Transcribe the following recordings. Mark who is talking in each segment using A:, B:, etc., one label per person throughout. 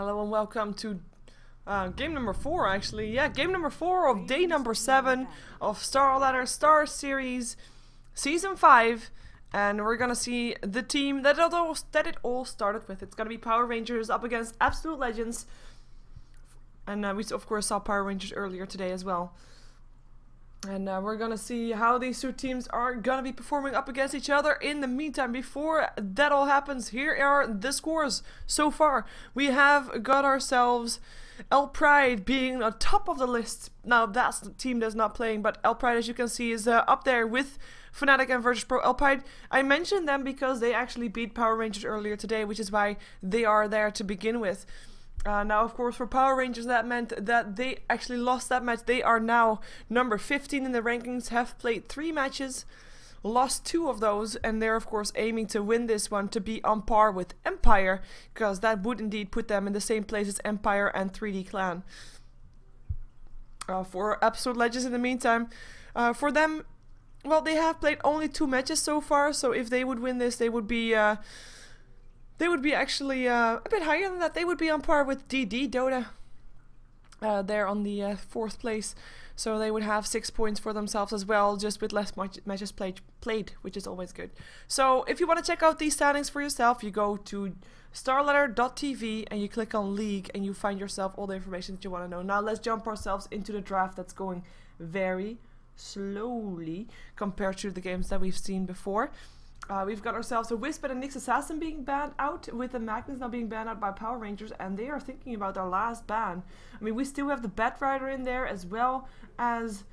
A: Hello and welcome to game number 4 actually. Yeah, game number 4 of day number 7 of StarLadder Star Series Season 5. And we're gonna see the team that it all started with. It's gonna be Power Rangers up against Absolute Legends. And we of course saw Power Rangers earlier today as well. And we're gonna see how these two teams are gonna be performing up against each other. In the meantime, before that all happens, here are the scores so far. We have got ourselves El Pride being on top of the list. Now that's the team that's not playing, but El Pride, as you can see, is up there with Fnatic and Virtus Pro. El Pride, I mentioned them because they actually beat Power Rangers earlier today, which is why they are there to begin with. Now, of course, for Power Rangers, that meant that they actually lost that match. They are now number 15 in the rankings, have played 3 matches, lost 2 of those, and they're, of course, aiming to win this one to be on par with Empire, because that would indeed put them in the same place as Empire and 3D Clan. For Absolute Legends, in the meantime, for them, well, they have played only 2 matches so far, so if they would win this, they would be actually a bit higher than that. They would be on par with DD Dota. They're on the 4th place. So they would have 6 points for themselves as well, just with less matches played, which is always good. So if you want to check out these standings for yourself, you go to StarLadder.tv and you click on League and you find yourself all the information that you want to know. Now let's jump ourselves into the draft that's going very slowly compared to the games that we've seen before. We've got ourselves a Wisp and a Nyx Assassin being banned out, with the Magnus now being banned out by Power Rangers, and they are thinking about their last ban. I mean, we still have the Batrider in there, as well as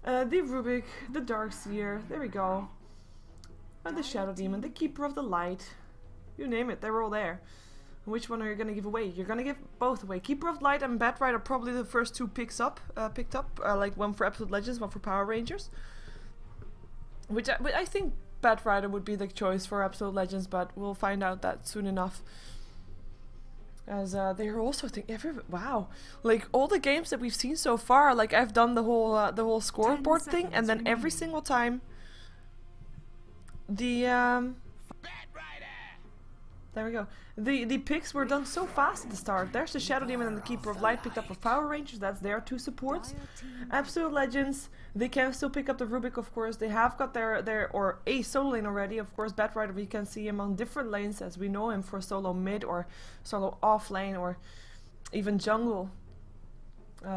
A: the Rubik, the Darkseer, there we go, and the Shadow Demon, the Keeper of the Light, you name it, they're all there. Which one are you going to give away? You're going to give both away. Keeper of Light and Batrider, probably the first 2 picked up, like one for Absolute Legends, one for Power Rangers. Which I think Batrider would be the choice for Absolute Legends, but we'll find out that soon enough. As they're also wow, like all the games that we've seen so far, like I've done the whole scoreboard thing, and then every single time the there we go. The picks were done so fast at the start. There's the Shadow Demon and the Keeper of Light picked up for Power Rangers. That's their 2 supports. Absolute Legends, they can still pick up the Rubik, of course. They have got their or a solo lane already. Of course, Batrider, we can see him on different lanes as we know him for solo mid or solo off lane or even jungle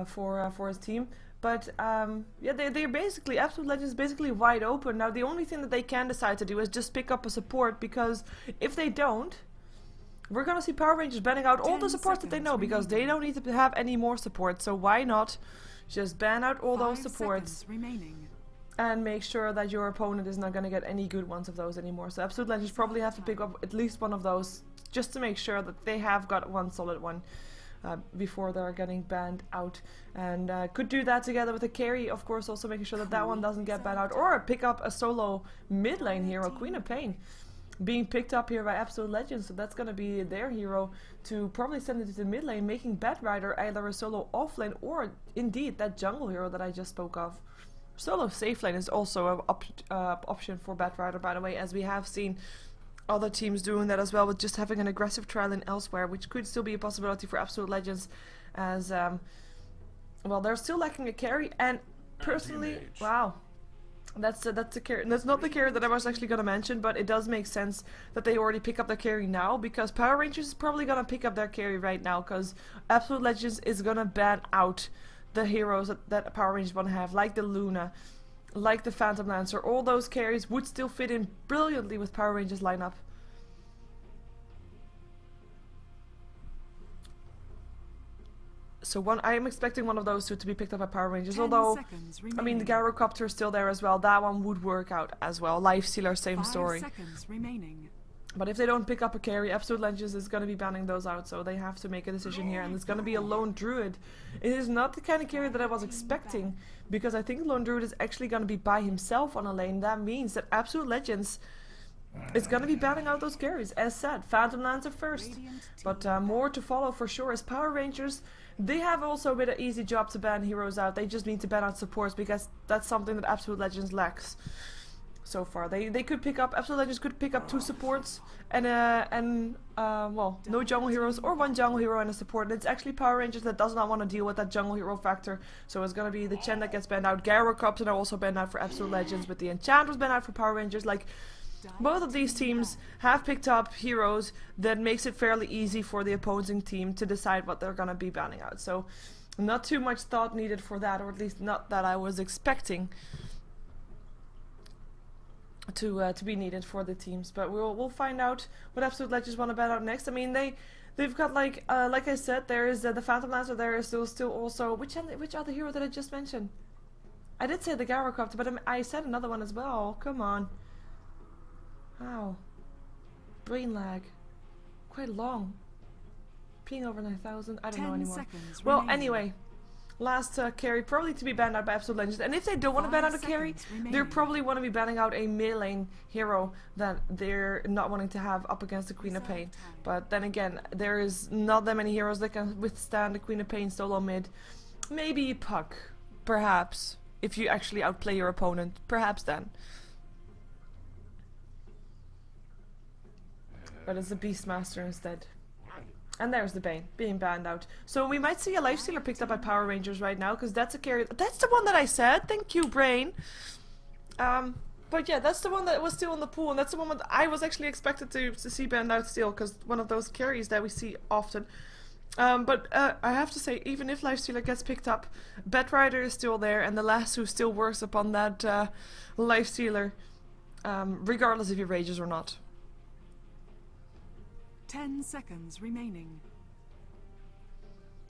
A: for his team. But yeah, they're basically, Absolute Legends basically wide open. Now the only thing that they can decide to do is just pick up a support, because if they don't, we're gonna see Power Rangers banning out all the supports that they know, because they don't need to have any more support. So why not just ban out all those supports and make sure that your opponent is not gonna get any good ones of those anymore. So Absolute Legends probably have to pick up at least one of those just to make sure that they have got one solid one before they're getting banned out. And could do that together with a carry, of course, also making sure that that one doesn't get banned out, or pick up a solo mid lane hero, Queen of Pain, being picked up here by Absolute Legends. So that's gonna be their hero to probably send it to the mid lane, making Batrider either a solo off lane or indeed that jungle hero that I just spoke of. Solo safe lane is also an option for Batrider, by the way, as we have seen other teams doing that as well, with just having an aggressive trial lane elsewhere, which could still be a possibility for Absolute Legends, as well, they're still lacking a carry. And personally, wow, that's the carry. That's not the carry that I was actually gonna mention, but it does make sense that they already pick up their carry now, because Power Rangers is probably gonna pick up their carry right now, because Absolute Legends is gonna ban out the heroes that Power Rangers want to have, like the Luna, like the Phantom Lancer. All those carries would still fit in brilliantly with Power Rangers lineup. So I am expecting one of those 2 to be picked up by Power Rangers, although, I mean, the Gyrocopter is still there as well. That one would work out as well. Lifestealer, same story. But if they don't pick up a carry, Absolute Legends is going to be banning those out, so they have to make a decision here, and it's going to be a Lone Druid. It is not the kind of carry that I was expecting, because I think Lone Druid is actually going to be by himself on a lane. That means that Absolute Legends is going to be banning out those carries. As said, Phantom Lancer first, but more to follow for sure, as Power Rangers, they have also a bit of an easy job to ban heroes out. They just need to ban out supports, because that's something that Absolute Legends lacks. so far. They could pick up, Absolute Legends could pick up 2 supports and well, no jungle heroes, or 1 jungle hero and a support. And it's actually Power Rangers that does not want to deal with that jungle hero factor. So it's gonna be the Chen that gets banned out. Gyrocopters are also banned out for Absolute Legends, but the Enchantress banned out for Power Rangers. Like, both of these teams have picked up heroes that makes it fairly easy for the opposing team to decide what they're gonna be banning out. So not too much thought needed for that, or at least not that I was expecting to be needed for the teams. But we'll find out what Absolute Legends want to ban out next. I mean, they've got like I said, there is the Phantom Lancer. There is still also which other hero did I just mention? I did say the Gyrocopter, but I said another one as well. Come on. Wow. Brain lag. Quite long. Ping over 9,000. I don't know anymore. Well, anyway. Last carry probably to be banned out by Absolute Legends. And if they don't want to ban out a carry, they probably want to be banning out a mid-lane hero that they're not wanting to have up against the Queen of Pain. But then again, there is not that many heroes that can withstand the Queen of Pain solo mid. Maybe Puck. Perhaps. If you actually outplay your opponent. Perhaps then. But it's a Beastmaster instead. And there's the Bane being banned out. So we might see a Lifestealer picked up by Power Rangers right now, because that's a carry. That's the one that I said. Thank you, Brain. But yeah, that's the one that was still in the pool, and that's the one that I was actually expected to see banned out still, because one of those carries that we see often. But I have to say, even if Lifestealer gets picked up, Batrider is still there, and the Lasso still works upon that Lifestealer, regardless if he rages or not.
B: 10 seconds remaining.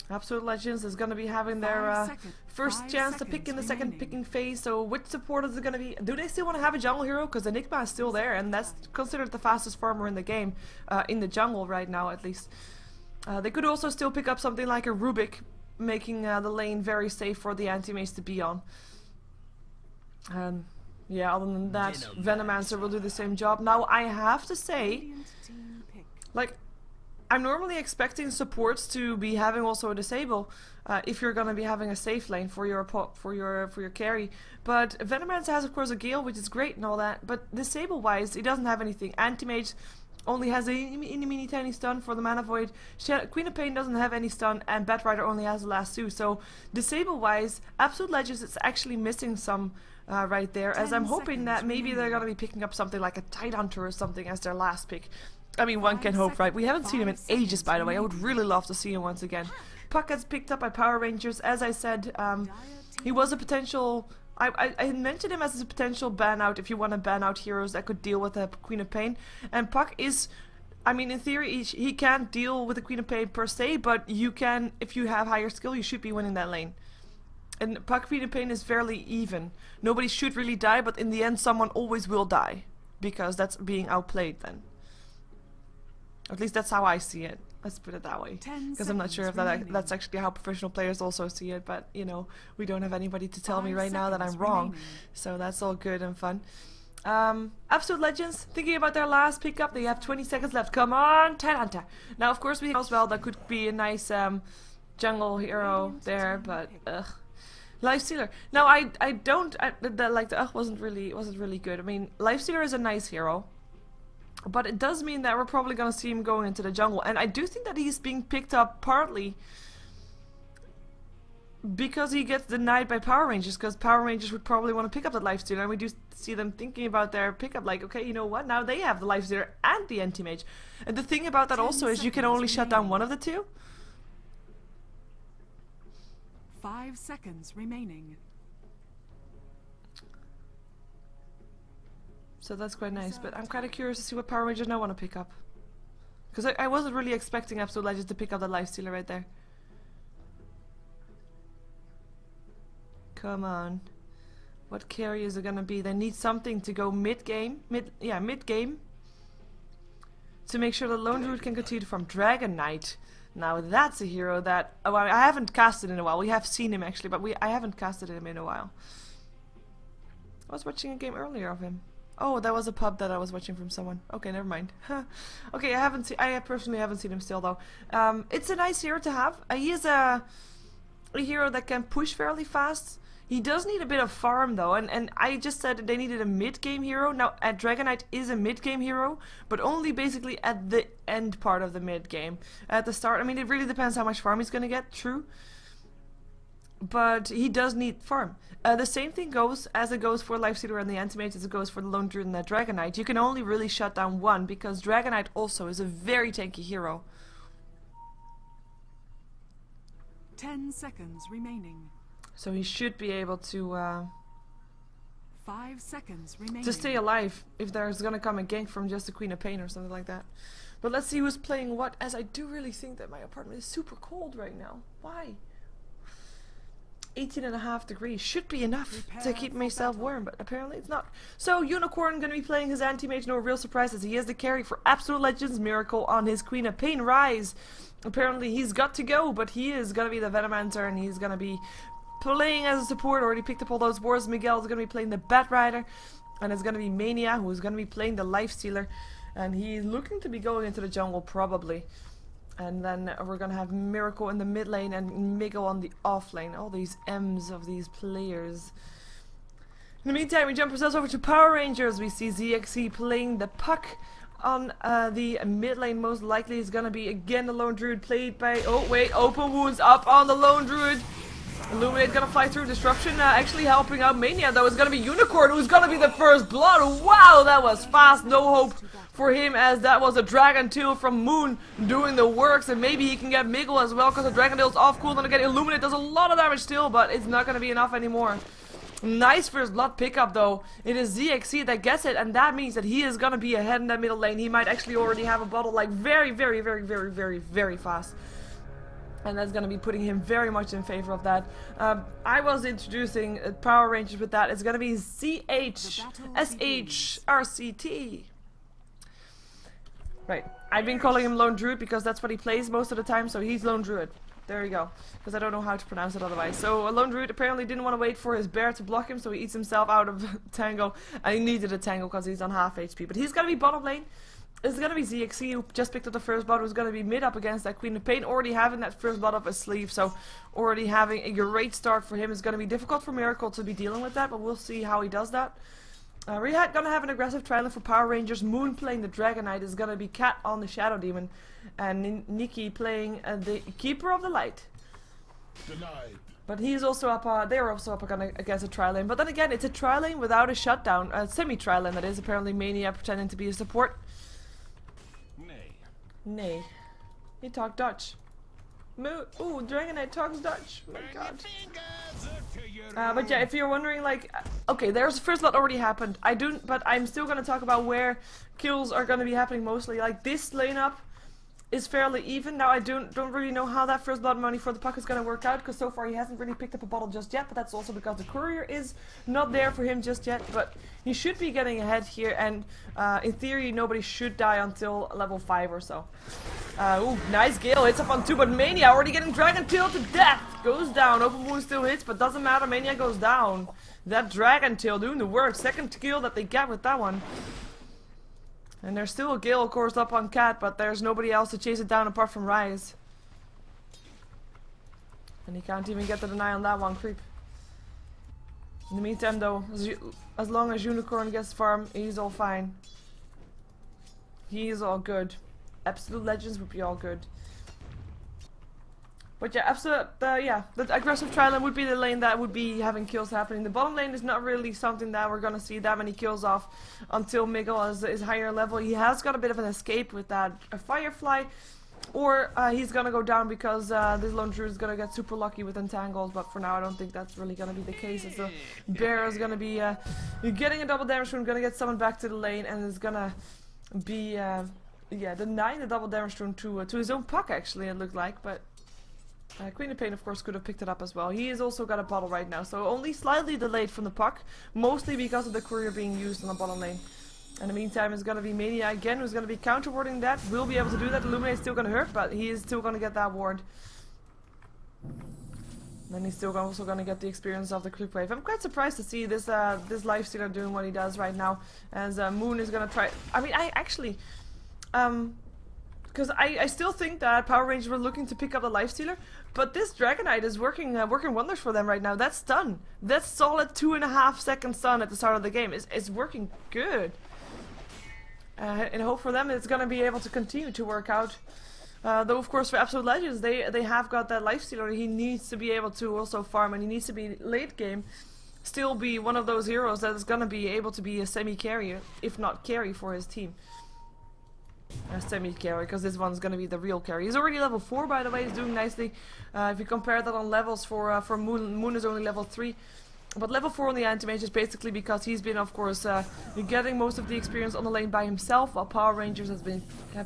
A: Absolute Legends is going to be having their first chance to pick in the second picking phase. So which support is it going to be? Do they still want to have a jungle hero? Because Enigma is still there, and that's considered the fastest farmer in the game, in the jungle right now at least. They could also still pick up something like a Rubik, making the lane very safe for the anti-mace to be on. Yeah, other than that, Venomancer will do the same job. Now I have to say, like, I'm normally expecting supports to be having also a disable if you're gonna be having a safe lane for your carry. But Venomancer has of course a Gale, which is great and all that. But disable wise, he doesn't have anything. Anti-Mage only has a mini tiny stun for the Mana Void. Queen of Pain doesn't have any stun, and Batrider only has the lasso. So disable wise, Absolute Legends is actually missing some right there. As I'm hoping that maybe they're gonna be picking up something like a Tidehunter or something as their last pick. I mean, one can hope, right? We haven't seen him in ages, by the way. I would really love to see him once again. Puck gets picked up by Power Rangers. As I said, he was a potential... I mentioned him as a potential ban out if you want to ban out heroes that could deal with the Queen of Pain. And Puck is... I mean, in theory, he can't deal with the Queen of Pain per se, but you can, if you have higher skill, you should be winning that lane. And Puck Queen of Pain is fairly even. Nobody should really die, but in the end, someone always will die. Because that's being outplayed then. At least that's how I see it. Let's put it that way. Because I'm not sure if that's actually how professional players also see it. But, you know, we don't have anybody to tell me right now that I'm wrong. So that's all good and fun. Absolute Legends, thinking about their last pickup. They have 20 seconds left. Come on, Tidehunter. Now, of course, we as well. That could be a nice jungle hero there. But, ugh. Lifestealer. Now, I don't... like, the ugh wasn't really good. I mean, Lifestealer is a nice hero. But it does mean that we're probably going to see him going into the jungle. And I do think that he's being picked up partly because he gets denied by Power Rangers. Because Power Rangers would probably want to pick up that Lifestealer. And we do see them thinking about their pickup. Like, okay, you know what? Now they have the Lifestealer and the Anti-Mage. And the thing about that also is you can only shut down one of the two.
B: 5 seconds remaining.
A: So that's quite nice, but I'm kind of curious to see what Power Rangers now want to pick up. Because I wasn't really expecting Absolute Legends to pick up that Lifestealer right there. Come on. What carry is it gonna be? They need something to go mid-game. Mid-game. To make sure the Lone Druid can continue from Dragon Knight. Now that's a hero that... Oh, I haven't casted in a while. We have seen him actually, but I haven't casted him in a while. I was watching a game earlier of him. Oh, that was a pub that I was watching from someone. Okay, never mind. Okay, I personally haven't seen him still though. It's a nice hero to have. He is a hero that can push fairly fast. He does need a bit of farm though, and I just said they needed a mid-game hero. Now, Dragonite is a mid-game hero, but only basically at the end part of the mid-game. At the start, I mean, it really depends how much farm he's gonna get, true. But he does need farm. The same thing goes as it goes for Lifestealer and the Anti-Mage as it goes for the Lone Druid and the Dragonite. You can only really shut down one, because Dragonite also is a very tanky hero.
B: 10 seconds remaining.
A: So he should be able to
B: 5 seconds remaining.
A: to stay alive if there's gonna come a gank from just the Queen of Pain or something like that. But let's see who's playing what, as I do really think that my apartment is super cold right now. Why? 18.5 degrees should be enough to keep myself warm, but apparently it's not. So Unicorn gonna be playing his Anti-Mage, no real surprises. He has the carry for Absolute Legends Miracle on his Queen of Pain Rise. Apparently he's got to go, but he is gonna be the Venomancer and he's gonna be playing as a support. Already picked up all those wars. Miguel is gonna be playing the Bat Rider, and it's gonna be Mania who's gonna be playing the Lifestealer, and he's looking to be going into the jungle probably. And then we're gonna have Miracle in the mid lane and Miguel on the off lane. All these M's of these players. In the meantime, we jump ourselves over to Power Rangers. We see ZXC playing the Puck on the mid lane. Most likely is gonna be again the Lone Druid played by, oh wait, Open Wounds up on the Lone Druid. Illuminate gonna fly through. Disruption actually helping out Mania though. It's gonna be Unicorn who's gonna be the first blood. Wow, that was fast. No hope for him, as that was a Dragon Tail from Moon doing the works, and maybe he can get Miguel as well because the Dragon Tail's off cooldown again. Illuminate does a lot of damage still, but it's not gonna be enough anymore. Nice first blood pickup though. It is ZXC that gets it, and that means that he is gonna be ahead in that middle lane. He might actually already have a bottle like very fast. And that's going to be putting him very much in favor of that. I was introducing Power Rangers with that. It's going to be CHSHRCT. Right. I've been calling him Lone Druid because that's what he plays most of the time, so he's Lone Druid. There you go. Because I don't know how to pronounce it otherwise. So a Lone Druid apparently didn't want to wait for his bear to block him, so he eats himself out of Tango. And he needed a Tango because he's on half HP. But he's going to be bottom lane. It's gonna be ZXC who just picked up the first blood, who's gonna be mid up against that Queen of Pain, already having that first blood up his sleeve, so already having a great start for him. Is gonna be difficult for Miracle to be dealing with that, but we'll see how he does that. We're gonna have an aggressive trial for Power Rangers. Moon playing the Dragonite, is gonna be Cat on the Shadow Demon, and Nikki playing the Keeper of the Light.
C: Denied.
A: But he's also up, they're also up against a tri-lane. But then again, it's a tri-lane without a shutdown, a semi-tri-lane that is, apparently Mania pretending to be a support. Nay. He talked Dutch. Ooh, Dragonite talks Dutch. Oh my god. But yeah, if you're wondering, like, okay, there's first blood already happened. But I'm still gonna talk about where kills are gonna be happening mostly. Like, this lane up is fairly even. Now I don't really know how that first blood money for the Puck is gonna work out, because so far he hasn't really picked up a bottle just yet, but that's also because the courier is not there for him just yet. But he should be getting ahead here, and in theory nobody should die until level 5 or so. Ooh, nice Gale, hits up on 2, but Mania already getting Dragon Tail to death. Goes down, Open Wound still hits, but doesn't matter, Mania goes down. That Dragon Tail doing the work, second kill that they get with that one. And there's still a Gale, of course, up on Cat, but there's nobody else to chase it down apart from Rise. And he can't even get the deny on that one, creep. In the meantime, though, as long as Unicorn gets farm, he's all fine. He's all good. Absolute Legends would be all good. But yeah, the aggressive tri-lane would be the lane that would be having kills happening. The bottom lane is not really something that we're gonna see that many kills off until Miguel is higher level. He has got a bit of an escape with that Firefly, or he's gonna go down because this Lone Druid is gonna get super lucky with entangles. But for now, I don't think that's really gonna be the case. As the bear is gonna be getting a double damage rune, gonna get summoned back to the lane, and is gonna be denying the double damage rune to his own Puck. Actually, it looked like, but. Queen of Pain, of course, could have picked it up as well. He has also got a bottle right now, so only slightly delayed from the Puck, mostly because of the courier being used on the bottom lane. In the meantime, it's going to be Mania again, who's going to be counter-warding that. Will be able to do that. Illuminate's still going to hurt, but he is still going to get that ward. Then he's still also going to get the experience of the creep wave. I'm quite surprised to see this this Lifestealer doing what he does right now, as Moon is going to try. I mean, I actually. Because I still think that Power Rangers were looking to pick up the Lifestealer, but this Dragonite is working wonders for them right now. That stun, that solid 2.5 second stun at the start of the game is working good. And hope for them it's gonna be able to continue to work out. Though of course for Absolute Legends they have got that Lifestealer. He needs to be able to also farm, and he needs to be late game still be one of those heroes that is gonna be able to be a semi-carrier, if not carry for his team. A semi-carry, because this one's gonna be the real carry. He's already level 4, by the way. He's doing nicely. If you compare that on levels for Moon is only level 3. But level 4 on the anti-mage is basically because he's been, of course, getting most of the experience on the lane by himself, while Power Rangers have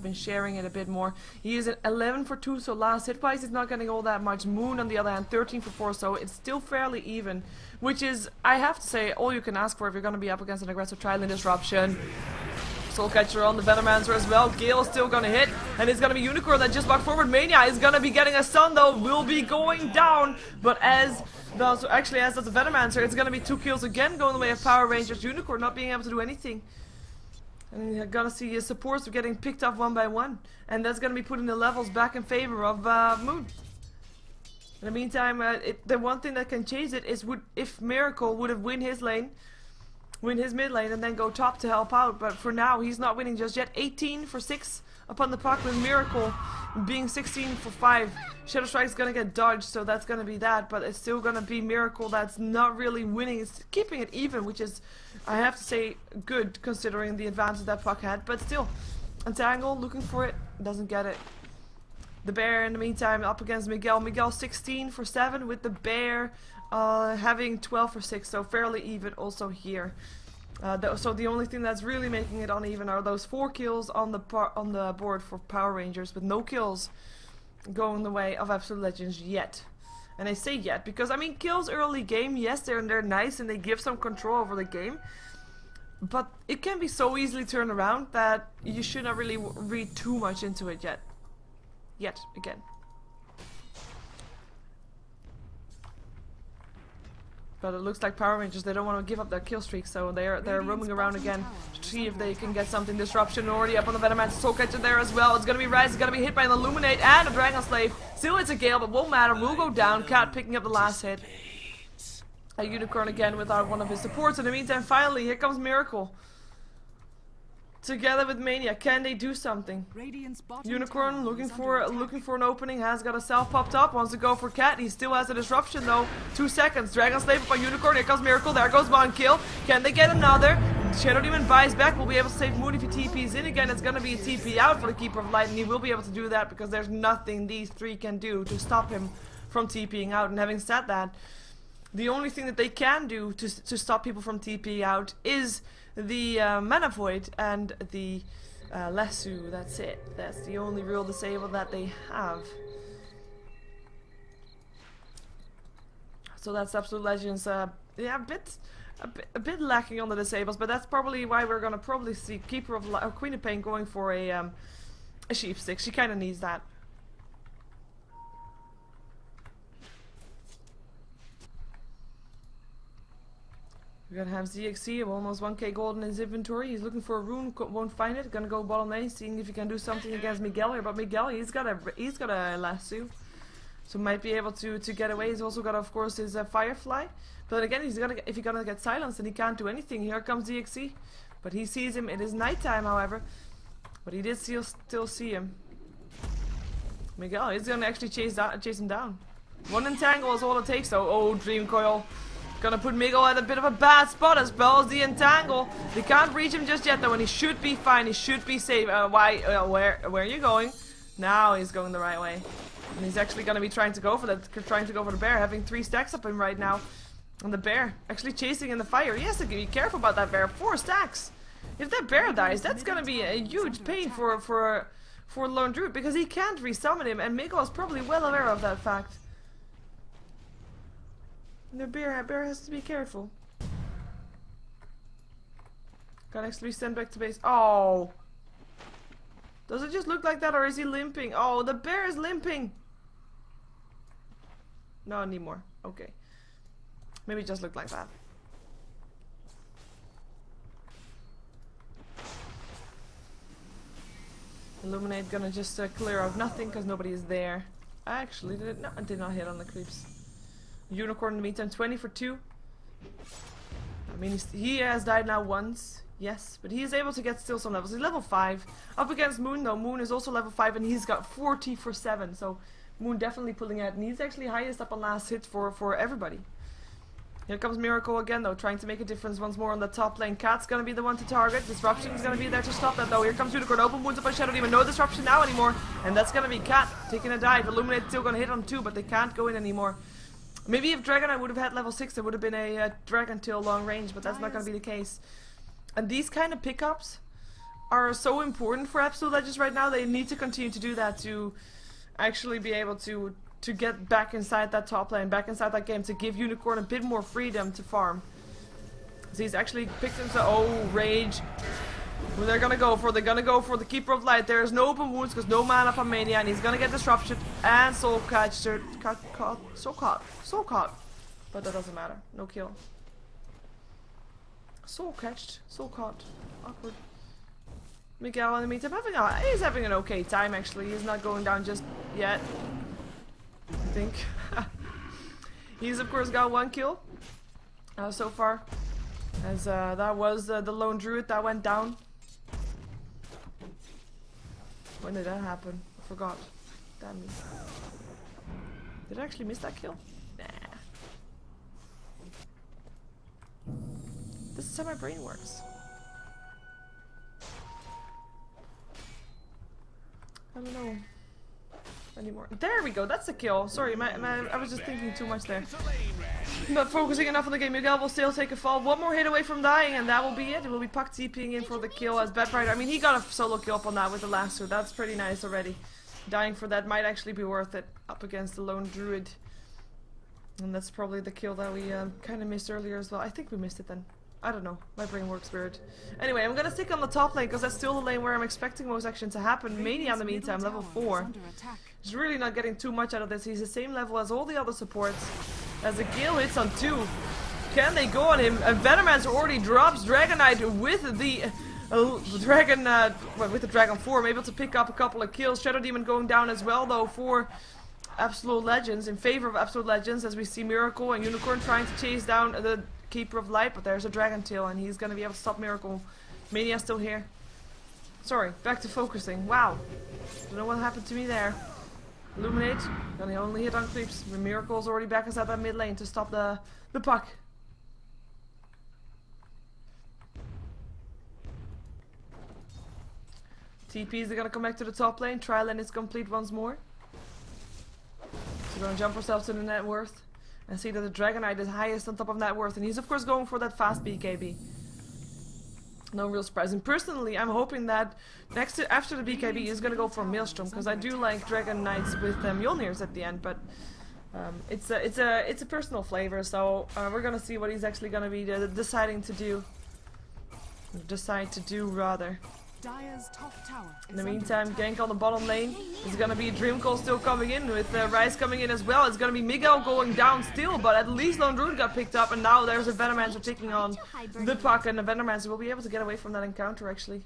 A: been sharing it a bit more. He is at 11 for 2, so last hit-wise he's not getting all that much. Moon, on the other hand, 13 for 4, so it's still fairly even. Which is, I have to say, all you can ask for if you're going to be up against an aggressive Trial Disruption. Soul Catcher on the Venomancer as well. Gale is still gonna hit, and it's gonna be Unicorn that just walked forward. Mania is gonna be getting a stun though, will be going down, but as does the Venomancer, it's gonna be 2 kills again going the way of Power Rangers. Unicorn not being able to do anything. And you're gonna see his supports getting picked up one by one, and that's gonna be putting the levels back in favor of Moon. In the meantime, the one thing that can change it is if Miracle would have win his mid lane and then go top to help out, but for now he's not winning just yet. 18 for 6 upon the puck with Miracle being 16 for 5. Shadow Strike's gonna get dodged, so that's gonna be that, but it's still gonna be Miracle that's not really winning. It's keeping it even, which is, I have to say, good considering the advantage that puck had, but still. Entangle, looking for it, doesn't get it. The Bear in the meantime up against Miguel. Miguel 16 for 7 with the Bear having 12 for 6, so fairly even also here. So the only thing that's really making it uneven are those 4 kills on the board for Power Rangers, with no kills going the way of Absolute Legends yet. And I say yet because, I mean, kills early game, yes, they're nice and they give some control over the game, but it can be so easily turned around that you should not really read too much into it yet. Again. But it looks like Power Rangers, they don't want to give up their kill streak, so they're roaming around again to see if they can get something. Disruption already up on the Venomancer. Soul Catcher there as well. It's gonna be Rise, it's gonna be hit by an Illuminate and a Dragon Slave. Still it's a Gale, but won't matter. Will go down. Cat picking up the last hit. A Unicorn again without one of his supports. In the meantime, finally, here comes Miracle. Together with Mania, can they do something? Unicorn looking for an opening, has got a self popped up, wants to go for Cat. He still has a disruption though. 2 seconds. Dragon Slave by Unicorn. Here comes Miracle. There goes one kill. Can they get another? Shadow Demon buys back. Will be able to save Moon if he TPs in again. It's gonna be a TP out for the Keeper of Light, and he will be able to do that because there's nothing these 3 can do to stop him from TPing out. And having said that, the only thing that they can do to stop people from TPing out is the Mana Void and the Lasso. That's it. That's the only real disable that they have. So that's Absolute Legends. Yeah, a bit lacking on the disables, but that's probably why we're gonna probably see Keeper of Queen of Pain going for a sheep stick. She kind of needs that. We're gonna have ZXC, almost 1k gold in his inventory. He's looking for a rune, won't find it. Gonna go bottom lane, seeing if he can do something against Miguel here. But Miguel, he's got a lasso, so might be able to get away. He's also got, of course, his Firefly. But again, if he's gonna get silenced, then he can't do anything. Here comes ZXC, but he sees him. It is nighttime, however, but he did still see him. Miguel, he's gonna actually chase him down. 1 entangle is all it takes, though. Oh, Dream Coil. Gonna put Miguel at a bit of a bad spot as well as the entangle. They can't reach him just yet though, and he should be fine. He should be safe. Where are you going? Now he's going the right way, and he's actually gonna be trying to go for the Bear, having 3 stacks up him right now. And the Bear actually chasing in the fire. He has to be careful about that Bear. 4 stacks. If that Bear dies, that's gonna be a huge pain for Lone Druid, because he can't resummon him, and Miguel is probably well aware of that fact. The bear has to be careful. Can actually send back to base. Oh! Does it just look like that, or is he limping? Oh, the bear is limping! Not anymore. Okay. Maybe it just looked like that. Illuminate gonna just clear out nothing because nobody is there. Actually, did it? No, it did not hit on the creeps. Unicorn in the meantime, 20 for 2. I mean, he has died now once. Yes, but he is able to get still some levels. He's level 5. Up against Moon though. Moon is also level 5 and he's got 40 for 7. So Moon definitely pulling out. And he's actually highest up on last hit for everybody. Here comes Miracle again though, trying to make a difference once more on the top lane. Cat's gonna be the one to target. Disruption is gonna be there to stop that though. Here comes Unicorn, open wounds up by Shadow Demon. No disruption now anymore. And that's gonna be Cat taking a dive. Illuminate still gonna hit on 2, but they can't go in anymore. Maybe if Dragonite would have had level 6, there would have been a Dragon Tail long range, but that's not gonna be the case. And these kind of pickups are so important for Absolute Legends right now. They need to continue to do that to actually be able to get back inside that top lane, back inside that game, to give Unicorn a bit more freedom to farm. So he's actually picked himself. Oh, Rage. Who they're gonna go for? They're gonna go for the Keeper of Light. There is no open wounds because no mana from Mania, and he's gonna get Disruption and Soul Catch. Soul Caught. But that doesn't matter. No kill. Soul Catched. Soul Caught. Awkward. Miguel in the meantime he's having an okay time actually. He's not going down just yet. I think. He's of course got 1 kill so far, as that was the lone druid that went down. When did that happen? I forgot. Damn me. Did I actually miss that kill? Nah. This is how my brain works. I don't know anymore. There we go, that's a kill. Sorry, I was just thinking too much there. Not focusing enough on the game. Miguel will still take a fall. 1 more hit away from dying, and that will be it. It will be Puck TPing in for the kill as Bedrider. I mean, he got a solo kill up on that with the lasso. That's pretty nice already. Dying for that might actually be worth it up against the lone druid. And that's probably the kill that we kind of missed earlier as well. I think we missed it then. I don't know. My brain works weird. Anyway, I'm gonna stick on the top lane because that's still the lane where I'm expecting most action to happen. Mania in the meantime, level 4. He's really not getting too much out of this. He's the same level as all the other supports. As the Gale hits on 2. Can they go on him? And Venomancer already drops Dragonite with the with the Dragon Form, able to pick up a couple of kills. Shadow Demon going down as well though for Absolute Legends, in favor of Absolute Legends, as we see Miracle and Unicorn trying to chase down the Keeper of Light, but there's a Dragon Tail and he's gonna be able to stop Miracle. Mania's still here. Sorry, back to focusing. Wow. Don't know what happened to me there. Illuminate, gonna only hit on creeps. Miracle's already back inside that mid lane to stop the puck. TPs are gonna come back to the top lane. Trial lane is complete once more. So we're gonna jump ourselves to the net worth and see that the Dragonite is highest on top of net worth, and he's of course going for that fast BKB. No real surprise. And personally, I'm hoping that after the BKB, he's gonna go for Maelstrom, because I do like Dragon Knights with Mjolnirs at the end, but it's a personal flavor. So we're gonna see what he's actually gonna be deciding to do. Decide to do rather. In the meantime, gank on the bottom lane is gonna be Dreamcall still coming in, with Rice coming in as well. It's gonna be Miguel going down still, but at least Lone Druid got picked up, and now there's a Venomancer taking on the puck, and the Venomancer will be able to get away from that encounter actually.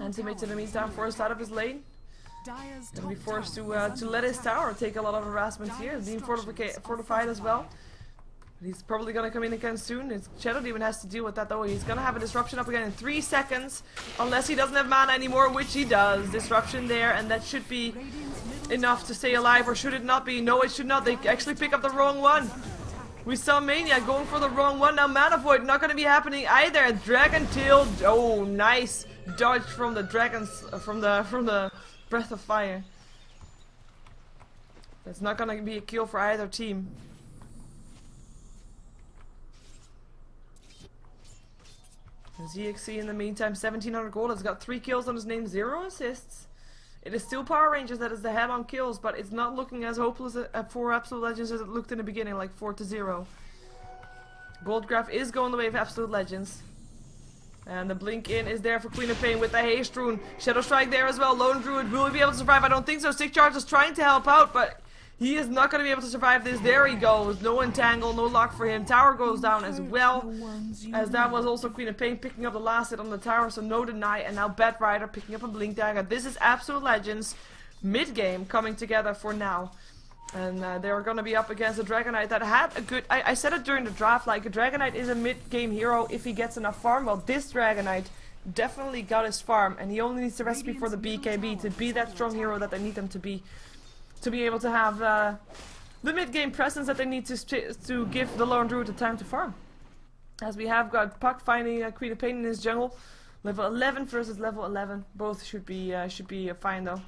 A: Antimate in the meantime forced out of his lane. Gonna be forced to let his tower take a lot of harassment here. Being fortified as well. He's probably gonna come in again soon. His Shadow Demon has to deal with that though. He's gonna have a disruption up again in 3 seconds, unless he doesn't have mana anymore, which he does. Disruption there, and that should be enough to stay alive, or should it not be? No, it should not. They actually pick up the wrong one. We saw Mania going for the wrong one. Now Mana Void not gonna be happening either. Dragon Tail. Oh, nice dodge from the dragons, from the Breath of Fire. That's not gonna be a kill for either team. ZXC in the meantime, 1700 gold, has got 3 kills on his name, 0 assists. It is still Power Rangers that is the head on kills, but it's not looking as hopeless for Absolute Legends as it looked in the beginning, like 4-0. Goldgraph is going the way of Absolute Legends. And the blink in is there for Queen of Pain with the Haste Rune. Shadow Strike there as well. Lone Druid, will he be able to survive? I don't think so. Stick Charge is trying to help out, but He is not going to be able to survive this. There he goes. No entangle, no lock for him. Tower goes down as well. As that was also Queen of Pain picking up the last hit on the tower. So no deny. And now Bat Rider picking up a Blink Dagger. This is Absolute Legends mid-game coming together for now. And they're going to be up against a Dragonite that had a good... I said it during the draft, like a Dragonite is a mid-game hero if he gets enough farm. Well, this Dragonite definitely got his farm. And he only needs the recipe for the BKB to be that strong hero that they need him to be. To be able to have the mid-game presence that they need to give the Lone Druid the time to farm. As we have got Puck finding Queen of Pain in his jungle. Level 11 versus level 11. Both should be fine though.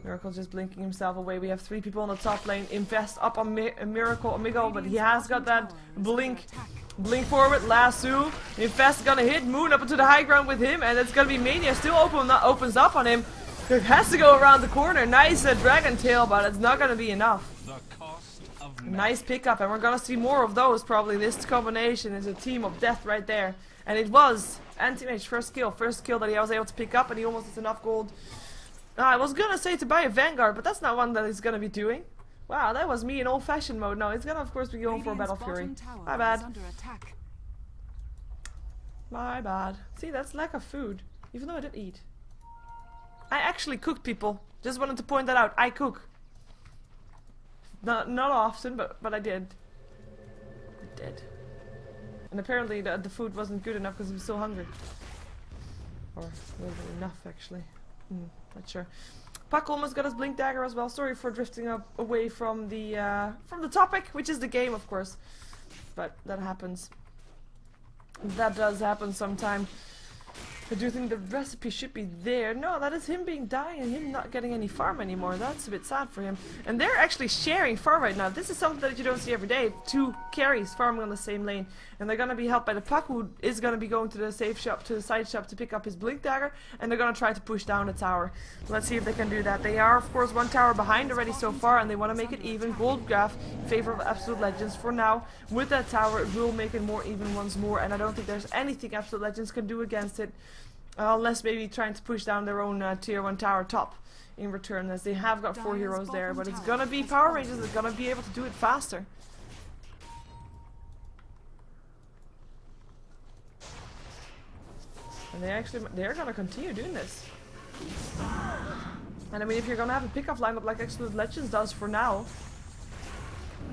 A: Miracle just blinking himself away. We have 3 people on the top lane. Invest up on Miracle on Miguel, but he has got that blink. Blink forward, lasso. Invest gonna hit Moon up into the high ground with him, and it's gonna be Mania still opens up on him. It has to go around the corner. Nice Dragon Tail, but it's not gonna be enough. Nice pickup, and we're gonna see more of those probably. This combination is a team of death right there. And it was Anti-Mage first kill that he was able to pick up, and he almost has enough gold. I was gonna say to buy a Vanguard, but that's not one that he's gonna be doing. Wow, that was me in old-fashioned mode. No, he's gonna of course be going for a Battle Fury. My bad. My bad. See, that's lack of food. Even though I did eat. I actually cooked, people. Just wanted to point that out. I cook. Not often, but I did. I did. And apparently the food wasn't good enough because I was so hungry. Or wasn't enough, actually. Not sure. Puck almost got his Blink Dagger as well. Sorry for drifting away from the topic, which is the game, of course. But that happens. That does happen sometime. I do think the recipe should be there. No, that is him being dying and him not getting any farm anymore. That's a bit sad for him. And they're actually sharing farm right now. This is something that you don't see every day. 2 carries farming on the same lane. And they're going to be helped by the Puck, who is going to be going to the safe shop, to the side shop to pick up his Blink Dagger. And they're going to try to push down the tower. Let's see if they can do that. They are, of course, 1 tower behind already so far. And they want to make it even. Gold graph in favor of Absolute Legends for now. With that tower, it will make it more even once more. And I don't think there's anything Absolute Legends can do against it. Unless maybe trying to push down their own tier 1 tower top in return, as they have got 4 heroes there. But it's gonna be Power Rangers that's gonna be able to do it faster. And they're gonna continue doing this. And I mean, if you're gonna have a pickup lineup like Absolute Legends does for now,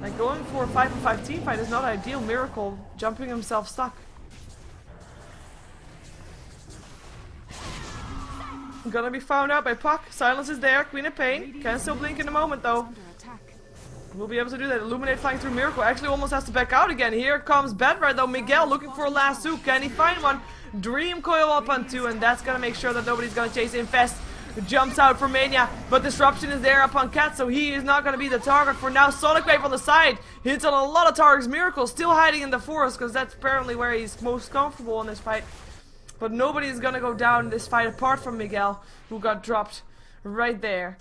A: like going for a 5-on-5 team fight is not ideal. Miracle jumping himself stuck. Gonna be found out by Puck. Silence is there. Queen of Pain. Can still blink in a moment though. We'll be able to do that. Illuminate flying through Miracle. Actually almost has to back out again. Here comes Bedford though. Miguel looking for a lasso. Can he find one? Dream coil up on 2, and that's gonna make sure that nobody's gonna chase Infest. Jumps out for Mania, but Disruption is there upon Cat, so he is not gonna be the target for now. Sonic Wave on the side. Hits on a lot of targets. Miracle still hiding in the forest because that's apparently where he's most comfortable in this fight. But nobody is gonna go down in this fight apart from Miguel, who got dropped right there.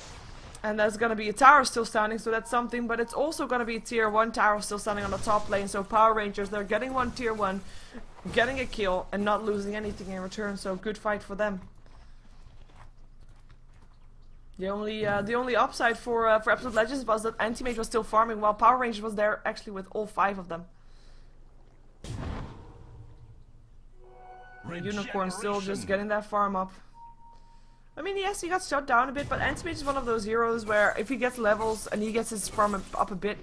A: And there's gonna be a tower still standing, so that's something. But it's also gonna be a tier 1 tower still standing on the top lane. So Power Rangers, they're getting 1 tier 1, getting a kill, and not losing anything in return. So good fight for them. The only upside for Absolute Legends was that Anti-Mage was still farming, while Power Rangers was there actually with all 5 of them. Unicorn still just getting that farm up. I mean, yes, he got shut down a bit, but Anti-Mage is one of those heroes where if he gets levels and he gets his farm up a bit,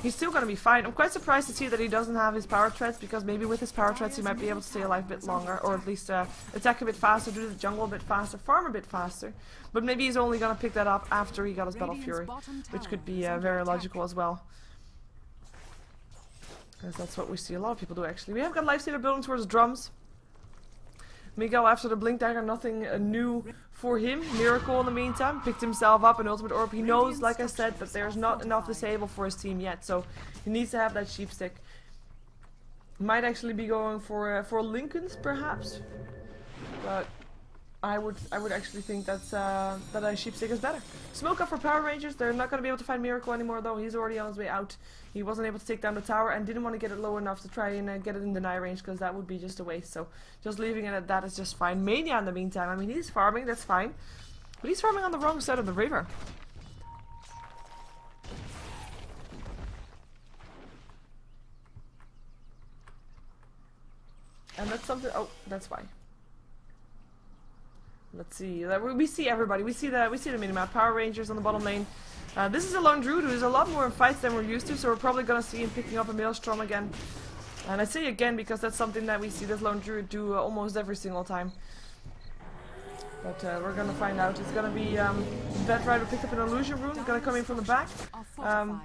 A: he's still gonna be fine. I'm quite surprised to see that he doesn't have his power threads, because maybe with his power threads he might be able to stay alive a bit longer, or at least attack a bit faster, do the jungle a bit faster, farm a bit faster. But maybe he's only gonna pick that up after he got his Battle Fury, which could be very logical as well. Because that's what we see a lot of people do actually. We have got Lifesaver building towards drums. Miguel after the Blink Dagger, nothing new for him. Miracle in the meantime, picked himself up an Ultimate Orb. He knows, like I said, that there's not enough disable for his team yet, so he needs to have that Sheep Stick. Might actually be going for Lincolns, perhaps, but I would actually think that a Sheep Stick is better. Smoke up for Power Rangers. They're not going to be able to find Miracle anymore, though. He's already on his way out. He wasn't able to take down the tower and didn't want to get it low enough to try and get it in deny range, because that would be just a waste. So just leaving it at that is just fine. Mania in the meantime, I mean, he's farming, that's fine. But he's farming on the wrong side of the river. And that's something. Oh, that's why. Let's see. We see everybody. We see the minimap. Power Rangers on the bottom lane. This is a lone druid who is a lot more in fights than we're used to, so we're probably gonna see him picking up a Maelstrom again. And I say again because that's something that we see this lone druid do almost every single time. But we're gonna find out. It's gonna be Bed Rider picked up an illusion rune. Gonna come in from the back.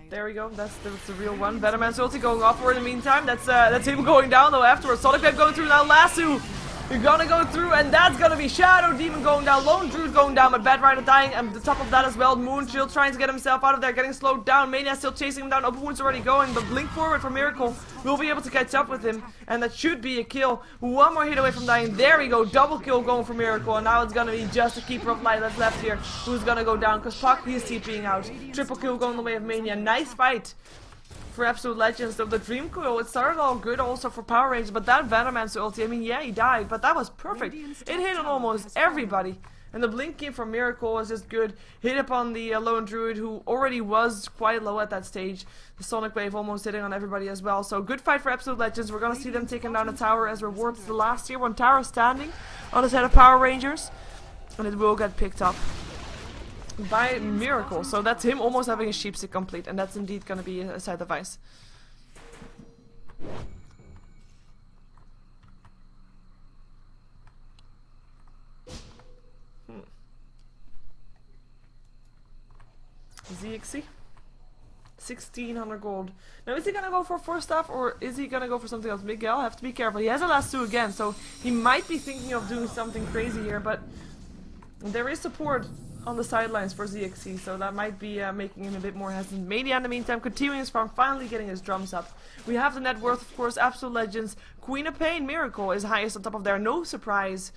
A: There we go. That's the real one. Venomman's ulti going off for in the meantime. That's him going down though afterwards. Sonic Wave going through now. Lasso. You're gonna go through, and that's gonna be Shadow Demon going down, Lone Druid going down, but Bad Rider dying, and the top of that as well, Moonshield trying to get himself out of there, getting slowed down, Mania still chasing him down, Open Wound's already going, but Blink forward for Miracle will be able to catch up with him, and that should be a kill. One more hit away from dying, there we go, double kill going for Miracle, and now it's gonna be just a Keeper of Light that's left here, who's gonna go down, because Puck, he's TPing out. Triple kill going the way of Mania, nice fight for Absolute Legends. Of the Dream Coil, it started all good also for Power Rangers, but that Venomman's ulti, I mean, yeah, he died, but that was perfect. It hit on almost everybody. And the Blink game from Miracle was just good. Hit upon the Lone Druid, who already was quite low at that stage. The Sonic Wave almost hitting on everybody as well. So good fight for Absolute Legends. We're gonna see them taking down a tower as rewards the last tier 1 tower standing on the side of Power Rangers. And it will get picked up by Miracle, so that's him almost having a sheepstick complete, and that's indeed gonna be a side device. ZXC 1600 gold. Now is he gonna go for 4 staff or is he gonna go for something else? Miguel, have to be careful. He has a last 2 again, so he might be thinking of doing something crazy here, but there is support on the sidelines for ZXC, so that might be making him a bit more hesitant. Mania in the meantime continuing his farm, finally getting his drums up. We have the net worth, of course, Absolute Legends. Queen of Pain, Miracle is highest on top of there, no surprise.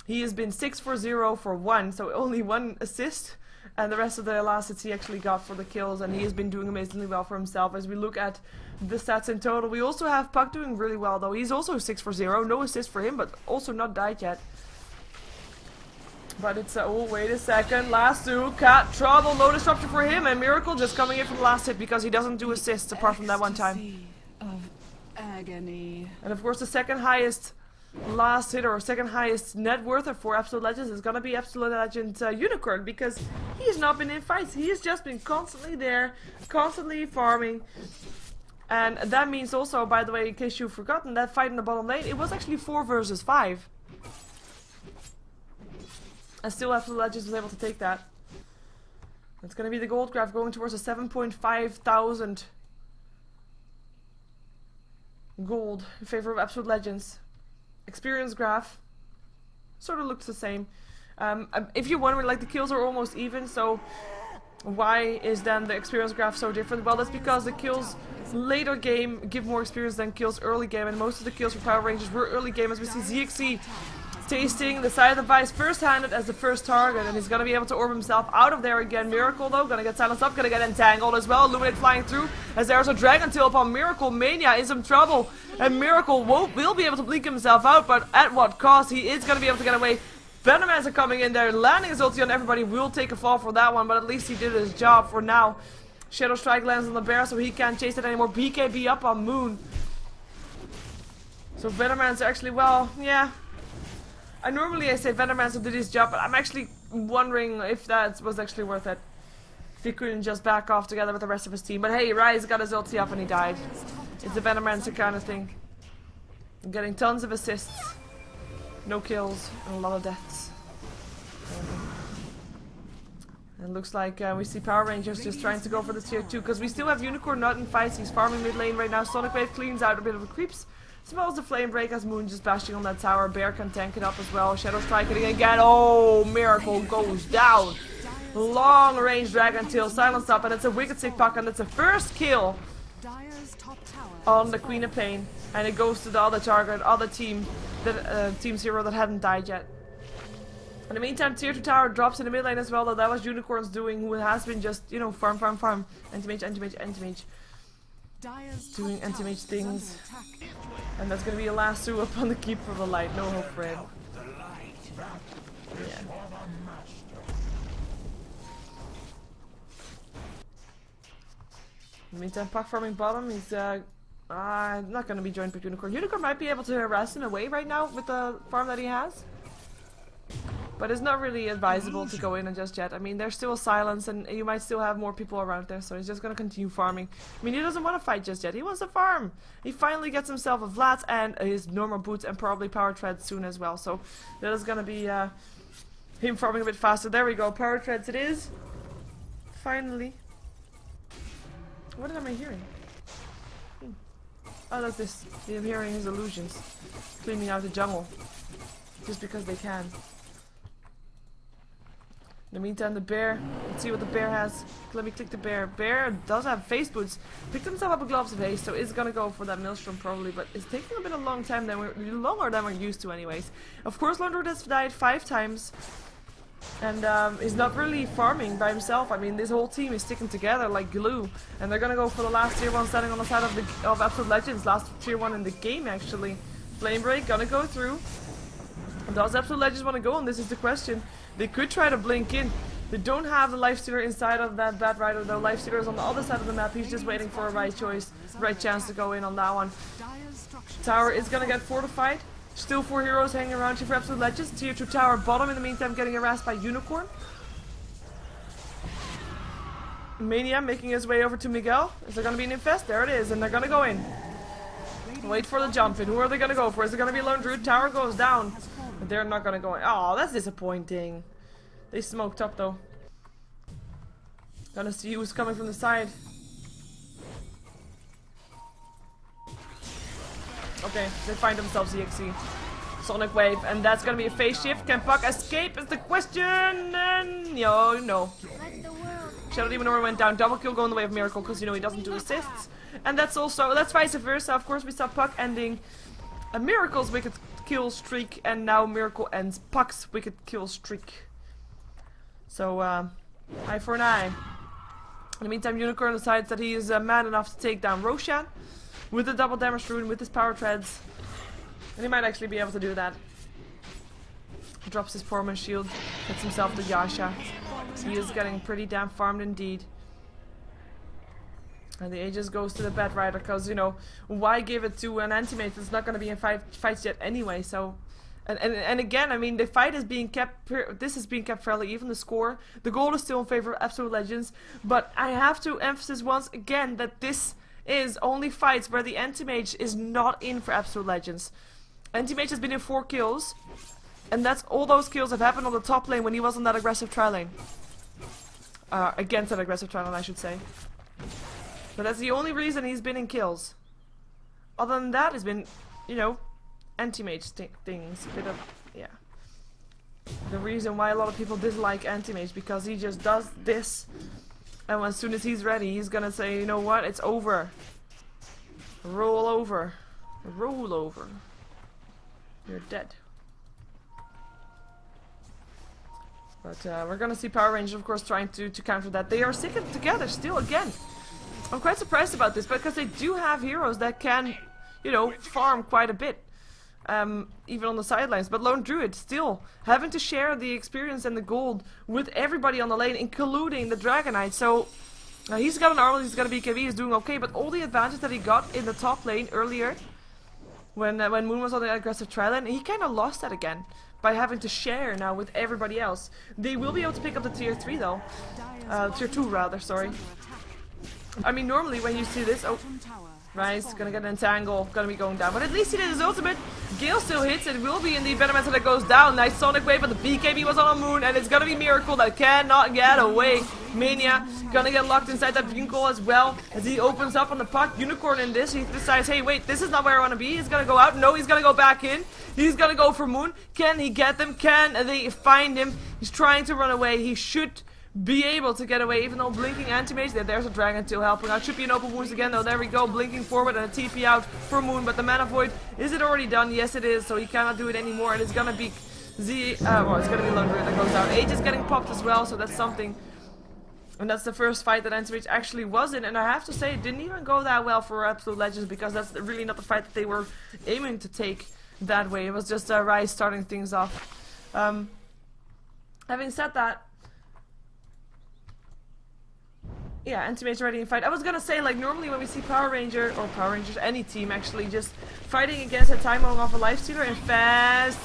A: He has been 6 for 0 for 1, so only 1 assist. And the rest of the last hits he actually got for the kills, and he has been doing amazingly well for himself. As we look at the stats in total, we also have Puck doing really well though. He's also 6 for 0, no assist for him, but also not died yet. But it's, oh wait a second, last 2, Cat Trouble, no disruption for him, and Miracle just coming in for the last hit because he doesn't do assists apart from that one time.
B: Of agony.
A: And of course the second highest last hit or second highest net worth for Absolute Legends is gonna be Absolute Legend Unicorn, because he's not been in fights, he's just been constantly there, constantly farming. And that means also, by the way, in case you've forgotten, that fight in the bottom lane, it was actually 4 versus 5. And still Absolute Legends was able to take that. It's gonna be the gold graph going towards a 7.5 thousand gold in favor of Absolute Legends. Experience graph sort of looks the same. If you're wondering, like, the kills are almost even, so why is then the experience graph so different? Well, that's because the kills later game give more experience than kills early game, and most of the kills for Power Rangers were early game, as we see ZXC tasting the side of the vice first-handed as the first target, and he's gonna be able to orb himself out of there again. Miracle though, gonna get silenced up, gonna get entangled as well. Illuminate flying through as there's a Dragon Tail upon Miracle. Mania is in trouble, and Miracle will be able to blink himself out, but at what cost? He is gonna be able to get away. Venomman's are coming in there, landing his ulti on everybody. Will take a fall for that one, but at least he did his job for now. Shadow Strike lands on the bear, so he can't chase it anymore. BKB up on Moon. So Venomman's actually, well, yeah. Normally I say Venomman's will do this job, but I'm actually wondering if that was actually worth it. If he couldn't just back off together with the rest of his team. But hey, Rise got his ulti up and he died. It's the Venommancer kind of thing. Getting tons of assists, no kills, and a lot of deaths. It looks like we see Power Rangers just trying to go for the tier 2, because we still have Unicorn not in fights. He's farming mid lane right now. Sonic Wave cleans out a bit of the creeps. Smells the flame break as Moon just bashing on that tower. Bear can tank it up as well. Shadow Strike hitting again. Oh, Miracle goes down. Long range Dragon Tail silenced up, and it's a Wicked Sick Puck, and it's the first kill on the Queen of Pain. And it goes to the other target, other team, that Team 0 that hadn't died yet. In the meantime, tier 2 tower drops in the mid lane as well, though that was Unicorn's doing, who has been just, you know, farm. Anti-mage. Doing anti-mage things. And that's gonna be a lasso up on the Keeper of the Light. No hope for him. Yeah. In the meantime, Puck farming bottom. He's I'm not gonna be joined by Unicorn. Unicorn might be able to harass him away right now with the farm that he has. But it's not really advisable to go in and just yet. I mean, there's still a silence and you might still have more people around there, so he's just gonna continue farming. I mean, he doesn't want to fight just yet. He wants to farm. He finally gets himself a Vlad and his normal boots and probably power treads soon as well. So that is gonna be him farming a bit faster. There we go. Power treads it is. Finally. What am I hearing? Oh, that's this. I'm hearing his illusions. Cleaning out the jungle. Just because they can. In the meantime, the bear. Let's see what the bear has. Let me click the bear. Bear does have face boots. Picked himself up a gloves of haste, so is gonna go for that maelstrom probably, but it's taking a bit of long time longer than we're used to anyways. Of course, Londroid has died 5 times. And he's not really farming by himself. I mean, this whole team is sticking together like glue. And they're gonna go for the last tier 1 standing on the side of Absolute Legends. Last tier 1 in the game, actually. Flame Break gonna go through. Does Absolute Legends want to go on? This is the question. They could try to blink in. They don't have the Lifestealer inside of that Bat Rider, though. Lifestealer is on the other side of the map. He's just waiting for a right choice, right chance to go in on that one. Tower is gonna get fortified. Still 4 heroes hanging around here for Absolute Legends. Tier 2 tower bottom in the meantime getting harassed by Unicorn. Mania making his way over to Miguel. Is there gonna be an infest? There it is, and they're gonna go in. Wait for the jump in. Who are they gonna go for? Is it gonna be Lone Druid? Tower goes down. But they're not gonna go in. Oh, that's disappointing. They smoked up though. Gonna see who's coming from the side. Okay, they find themselves EXE. Sonic Wave, and that's gonna be a phase shift. Can Puck escape is the question, and no. Shadow Demon Aura went down. Double kill going the way of Miracle, because you know he doesn't do assists. And that's vice versa. Of course, we saw Puck ending a Miracle's wicked kill streak, and now Miracle ends Puck's wicked kill streak. So, eye for an eye. In the meantime, Unicorn decides that he is man enough to take down Roshan with the double damage rune, with his power treads. And he might actually be able to do that. Drops his Foreman shield, gets himself the Yasha. He is getting pretty damn farmed indeed. And the Aegis goes to the Bat Rider, because, you know, why give it to an anti-mage that's not going to be in fights yet anyway, so... And again, I mean, the fight is being kept... This is being kept fairly even, the score. The goal is still in favor of Absolute Legends, but I have to emphasize once again that this is only fights where the anti-mage is not in for Absolute Legends. Anti-mage has been in 4 kills, and that's all those kills have happened on the top lane when he was on that aggressive tri-lane. Against that aggressive tri-lane, I should say. But that's the only reason he's been in kills. Other than that, it's been, you know, anti-mage things. A bit of, yeah. The reason why a lot of people dislike anti-mage, because he just does this. And as soon as he's ready, he's gonna say, you know what, it's over. Roll over. Roll over. You're dead. But we're gonna see Power Rangers, of course, trying to counter that. They are sticking together still again. I'm quite surprised about this, because they do have heroes that can, you know, farm quite a bit. Even on the sidelines. But Lone Druid still having to share the experience and the gold with everybody on the lane, including the Dragonite. So he's got an armor, he's got a BKB, he's doing okay. But all the advantage that he got in the top lane earlier, when Moon was on the aggressive tri-lane, he kind of lost that again by having to share now with everybody else. They will be able to pick up the tier 3 though. Tier 2 rather, sorry. I mean, normally when you see this, oh, Rise, gonna get an entangle, gonna be going down, but at least he did his ultimate. Gale still hits, it will be indeed Venomancer that goes down. Nice Sonic Wave, but the BKB was on a Moon, and it's gonna be Miracle that cannot get away. Mania gonna get locked inside that Vinkle as well, as he opens up on the Puck. Unicorn in this, he decides, hey wait, this is not where I wanna be. He's gonna go out, no, he's gonna go back in. He's gonna go for Moon. Can he get them? Can they find him? He's trying to run away, he should be able to get away, even though blinking anti-mage. There's a Dragon Tail helping out. Should be an open wounds again though. There we go, blinking forward and a TP out for Moon, but the Mana Void, is it already done? Yes it is, so he cannot do it anymore, and it's gonna be well, it's gonna be Lundgren that goes down. Age is getting popped as well, so that's something. And that's the first fight that anti-mage actually was in, and I have to say it didn't even go that well for Absolute Legends, because that's really not the fight that they were aiming to take that way. It was just Rise starting things off. Having said that, Yeah, Anti-Mage ready in fight. I was gonna say, like, normally when we see Power Ranger, or Power Rangers, any team actually, just fighting against a time bomb off a lifestealer and fast.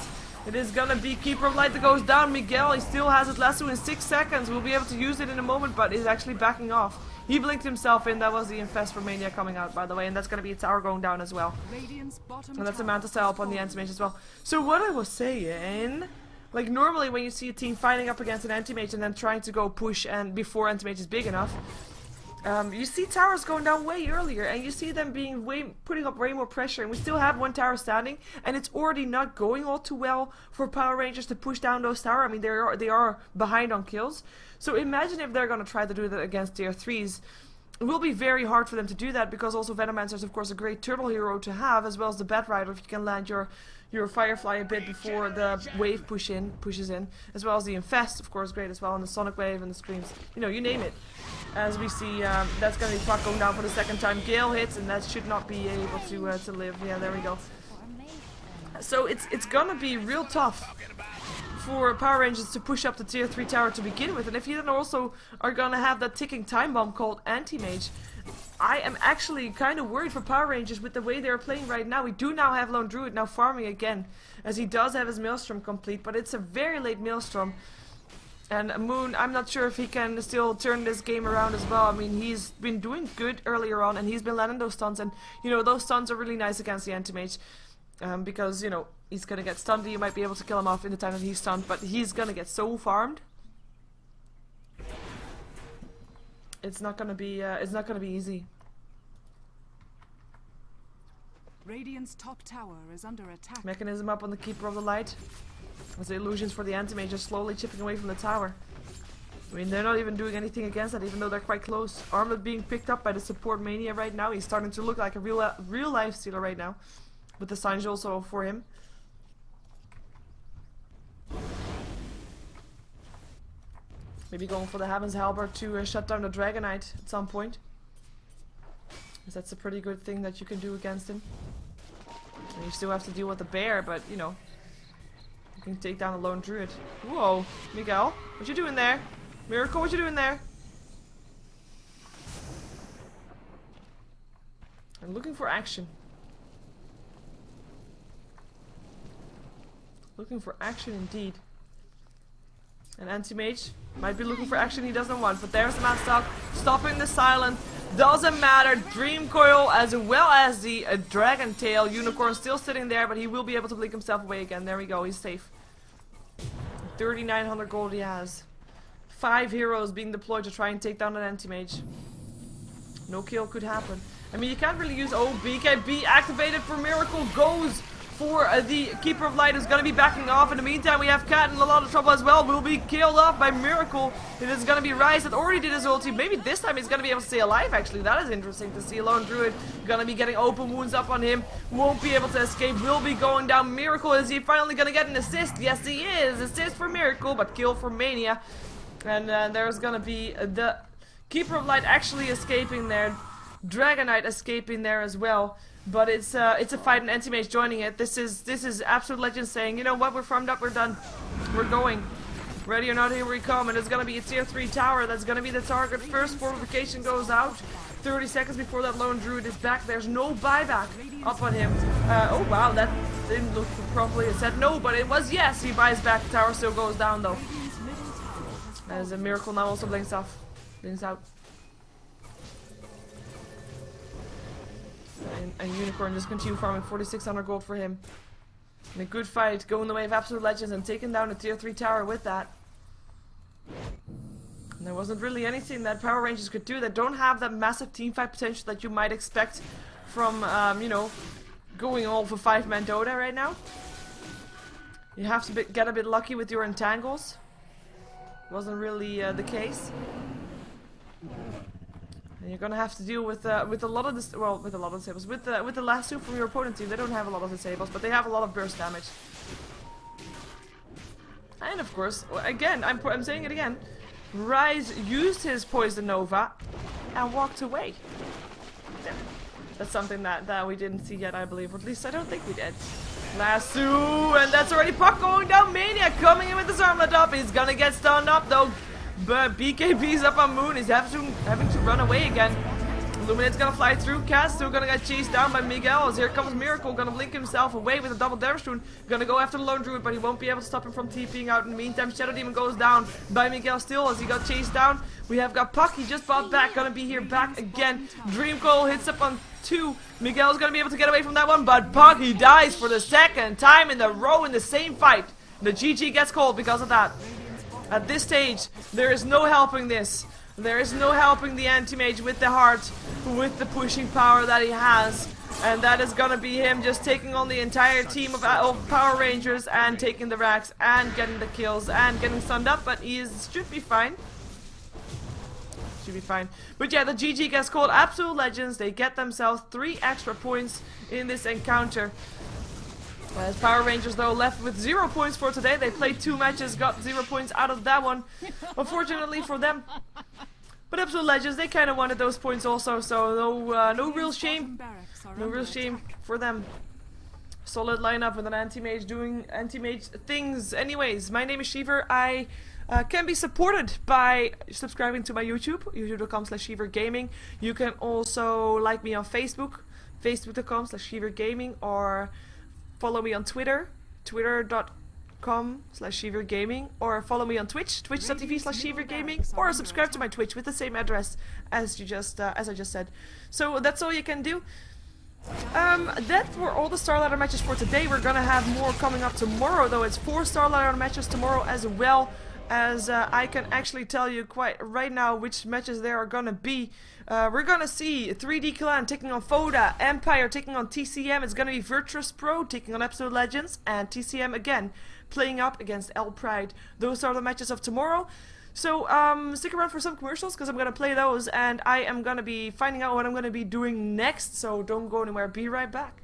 A: It is gonna be Keeper of Light that goes down. Miguel, he still has his lasso in 6 seconds. We'll be able to use it in a moment, but is actually backing off. He blinked himself in. That was the Infest for Mania coming out, by the way, and that's gonna be a tower going down as well. And that's a Mantis help on the Anti-Mage as well. So what I was saying, like normally when you see a team fighting up against an Anti-Mage and then trying to go push and before Anti-Mage is big enough, you see towers going down way earlier, and you see them being putting up way more pressure, and we still have one tower standing, and it's already not going all too well for Power Rangers to push down those towers. I mean, they are behind on kills. So imagine if they're gonna try to do that against tier 3s. It will be very hard for them to do that, because also Venomancer is of course a great turtle hero to have, as well as the Bat Rider if you can land your Firefly a bit before the wave pushes in, as well as the Infest, of course, great as well, and the Sonic Wave and the Screams, you know, you name it. As we see, that's gonna be Puck going down for the second time. Gale hits, and that should not be able to live. Yeah, there we go. So it's gonna be real tough for Power Rangers to push up the tier 3 tower to begin with, and if you then also are gonna have that ticking time bomb called Anti-Mage, I am actually kind of worried for Power Rangers with the way they're playing right now. We do now have Lone Druid now farming again, as he does have his Maelstrom complete, but it's a very late Maelstrom. And Moon, I'm not sure if he can still turn this game around as well. I mean, he's been doing good earlier on, and he's been landing those stuns, and, you know, those stuns are really nice against the Anti-Mage. Because, you know, he's gonna get stunned, you might be able to kill him off in the time that he's stunned, but he's gonna get so farmed. It's not gonna be easy.
B: Radiant's top tower is under attack.
A: Mechanism up on the Keeper of the Light. As the illusions for the Anti-Mage are slowly chipping away from the tower. I mean, they're not even doing anything against that, even though they're quite close. Armlet being picked up by the support Mania right now. He's starting to look like a real life stealer right now. With the signs also for him. Maybe going for the Heaven's Halberd to shut down the Dragonite at some point. Because that's a pretty good thing that you can do against him. And you still have to deal with the bear, but you know. You can take down a Lone Druid. Whoa, Miguel, what you doing there? Miracle, what you doing there? I'm looking for action. Looking for action indeed. And Anti-Mage might be looking for action he doesn't want, but there's the Matstock stopping the silent. Doesn't matter. Dream Coil as well as the Dragon Tail. Unicorn still sitting there, but he will be able to blink himself away again. There we go, he's safe. 3,900 gold he has. 5 heroes being deployed to try and take down an Anti-Mage. No kill could happen. I mean, you can't really use... Oh, BKB activated for Miracle goes for the Keeper of Light, is going to be backing off. In the meantime, we have Cat in a lot of trouble as well. Will be killed off by Miracle. It is going to be Rise that already did his ulti. Maybe this time he's going to be able to stay alive, actually. That is interesting to see. Lone Druid going to be getting open wounds up on him. Won't be able to escape. Will be going down. Miracle, is he finally going to get an assist? Yes, he is. Assist for Miracle, but kill for Mania. And there's going to be the Keeper of Light actually escaping there. Dragonite escaping there as well. But it's a fight and Anti-Mage joining it. This is Absolute Legend saying, you know what, we're farmed up, we're done. We're going. Ready or not, here we come. And it's gonna be a tier 3 tower. That's gonna be the target. First fortification goes out. 30 seconds before that Lone Druid is back. There's no buyback up on him. Oh wow, that didn't look properly. It said no, but it was yes. He buys back. The tower still goes down though. As a Miracle now also blinks off. Blinks out. And Unicorn just continue farming 4,600 gold for him. And a good fight, going the way of Absolute Legends and taking down a tier 3 tower with that. And there wasn't really anything that Power Rangers could do that don't have that massive teamfight potential that you might expect from, you know, going all for 5-man Dota right now. You have to get a bit lucky with your entangles. Wasn't really the case. And you're gonna have to deal with a lot of this. Well, with a lot of disables. With the lasso from your opponent team, they don't have a lot of disables, but they have a lot of burst damage. And of course, again, I'm saying it again. Rise used his Poison Nova and walked away. That's something that we didn't see yet, I believe. Or at least I don't think we did. Lasso, and that's already Puck going down. Mania coming in with his armlet up. He's gonna get stunned up though. but BKB's up on Moon. He's having to run away again. Illuminate's gonna fly through. Cass still gonna get chased down by Miguel. As here comes Miracle, gonna blink himself away with a double damage rune. Gonna go after the Lone Druid, but he won't be able to stop him from TPing out. In the meantime, Shadow Demon goes down by Miguel still as he got chased down. We have got Puck, he just bought back, gonna be here back again. Dream Coil hits up on 2. Miguel's gonna be able to get away from that one, but Puck, he dies for the second time in a row in the same fight. The GG gets called because of that. At this stage, there is no helping this. There is no helping the anti-mage with the heart, with the pushing power that he has. And that is gonna be him just taking on the entire team of Power Rangers and taking the racks and getting the kills and getting stunned up, but he should be fine. Should be fine. But yeah, the GG gets called. Absolute Legends, they get themselves 3 extra points in this encounter. As Power Rangers though left with 0 points for today. They played 2 matches, got 0 points out of that one. Unfortunately for them. But Absolute Legends, they kind of wanted those points also, so no real shame. No real shame for them. Solid lineup with an anti-mage doing anti-mage things. Anyways, my name is Sheever. I can be supported by subscribing to my YouTube, youtube.com/SheeverGaming. You can also like me on Facebook, facebook.com/SheeverGaming, or follow me on Twitter, twitter.com/SheeverGaming, or follow me on Twitch, twitch.tv/SheeverGaming, or subscribe to my Twitch with the same address as I just said. So that's all you can do. That were all the StarLadder matches for today. We're gonna have more coming up tomorrow, though. It's 4 StarLadder matches tomorrow as well, as I can actually tell you quite right now which matches there are gonna be. We're gonna see 3D Clan taking on Foda, Empire taking on TCM. It's gonna be Virtus Pro taking on Absolute Legends, and TCM again playing up against L Pride. Those are the matches of tomorrow. So stick around for some commercials because I'm gonna play those, and I am gonna be finding out what I'm gonna be doing next. So don't go anywhere. Be right back.